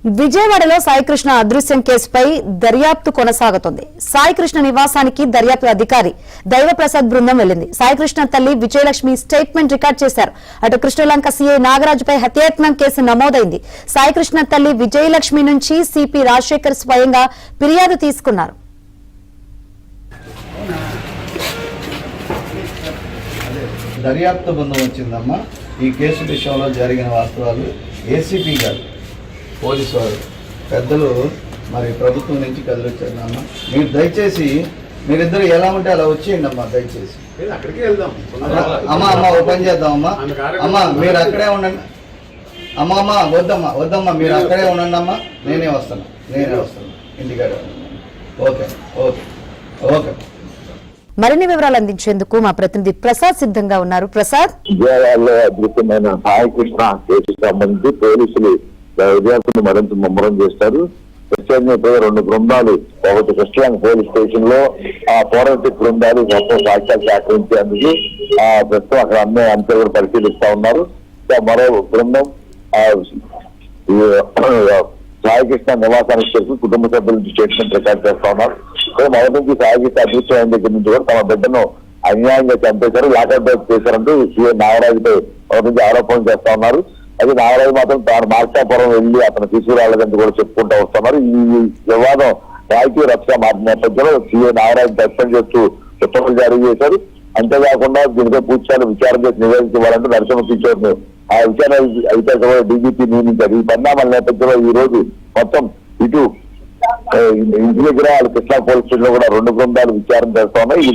విజయవాడలో సాయికృష్ణ అదృశ్యం కేసుపై దర్యాప్తు కొనసాగుతోంది. సాయికృష్ణ నివాసానికి దర్యాప్తు అధికారి దైవప్రసాద్ బృందం వెళ్లింది. సాయికృష్ణ తల్లి విజయలక్ష్మి స్టేట్మెంట్ రికార్డ్ చేశారు. అటు కృష్ణలంక సీఐ నాగరాజుపై హత్యాయత్నం కేసు నమోదైంది. సాయికృష్ణ తల్లి విజయలక్ష్మి నుంచి సిపి రాజశేఖర్ స్వయంగా ఫిర్యాదు తీసుకున్నారు. దర్యాప్తు బృందం వచ్చిందమ్మా. ఈ కేసు విషయంలో జరిగిన వాస్తవాలు ఏసీపీ గారు పోలీసు వారు పెద్దలు మరి ప్రభుత్వం నుంచి కదిలిచ్చారమ్మా. మీరు దయచేసి మీరిద్దరు ఎలా ఉంటే అలా వచ్చేయండి అమ్మా. దయచేసి అక్కడికి వెళ్దాం అమ్మా. ఓ పని చేద్దామమ్మా. అమ్మా మీరు అక్కడే ఉండండి. అమ్మమ్మ వద్దమ్మా మీరు అక్కడే ఉండండి అమ్మా. నేనే వస్తాను ఇంటికాడే. Okay okay okay. మరిన్ని వివరాలు అందించేందుకు మా ప్రతినిధి ప్రసాద్ సిద్ధంగా ఉన్నారు. ప్రసాద్, విజయవాడలో అదృశ్యమైన సాయికృష్ణ కేసుకు సంబంధించి పోలీసులు దర్యాప్తును మరింత ముమ్మరం చేస్తారు. ప్రత్యేకంగా 2 బృందాలు, ఒకటి కృష్ణలంక పోలీస్ స్టేషన్ లో ఆ ఫోరెన్సిక్ బృందాలు మొత్తం సాక్ష్యాలు సేకరించేందుకు ప్రస్తుతం అక్కడ అన్ని అంశాలు పరిశీలిస్తా ఉన్నారు. మరో బృందం సాయికృష్ణ నివాసానికి చేసి కుటుంబ సభ్యుల నుంచి స్టేట్మెంట్ రికార్డ్ చేస్తా ఉన్నారు. మొదటి నుంచి సాయికృష్ణ అదృశ్యమైన దగ్గర నుంచి కూడా తమ బిడ్డను అన్యాయంగా చంపేశారు, లాకప్ డెత్ చేశారంటూ సీఎం నాగరాజుపై మొదటి నుంచి ఆరోపణలు చేస్తా ఉన్నారు. అది నాగరాజు మాత్రం తాను మార్కాపురం వెళ్లి అతను తీసుకురాలేదని కూడా చెప్పుకుంటూ వస్తున్నారు. ఈ వివాదం రాజకీయ రక్షణ మారిన నేపథ్యంలో సీఎం నాగరాజు సస్పెండ్ చేస్తూ ఉత్తర్వులు జారీ చేశారు. అంతేకాకుండా దీనిపై పూర్తిస్థాయి విచారణ చేసి నివేదిక ఇవ్వాలంటూ నరసింహ కిషోర్ ఆ విచారణ అధికారులు డీజీపీ నియమించారు. ఈ పరిణామాల నేపథ్యంలో ఈ రోజు మొత్తం ఇటు ఇంటి దగ్గర కృష్ణా పోలీస్ స్టేషన్ లో కూడా 2 బృందాలు విచారణ చేస్తా ఉన్నాయి.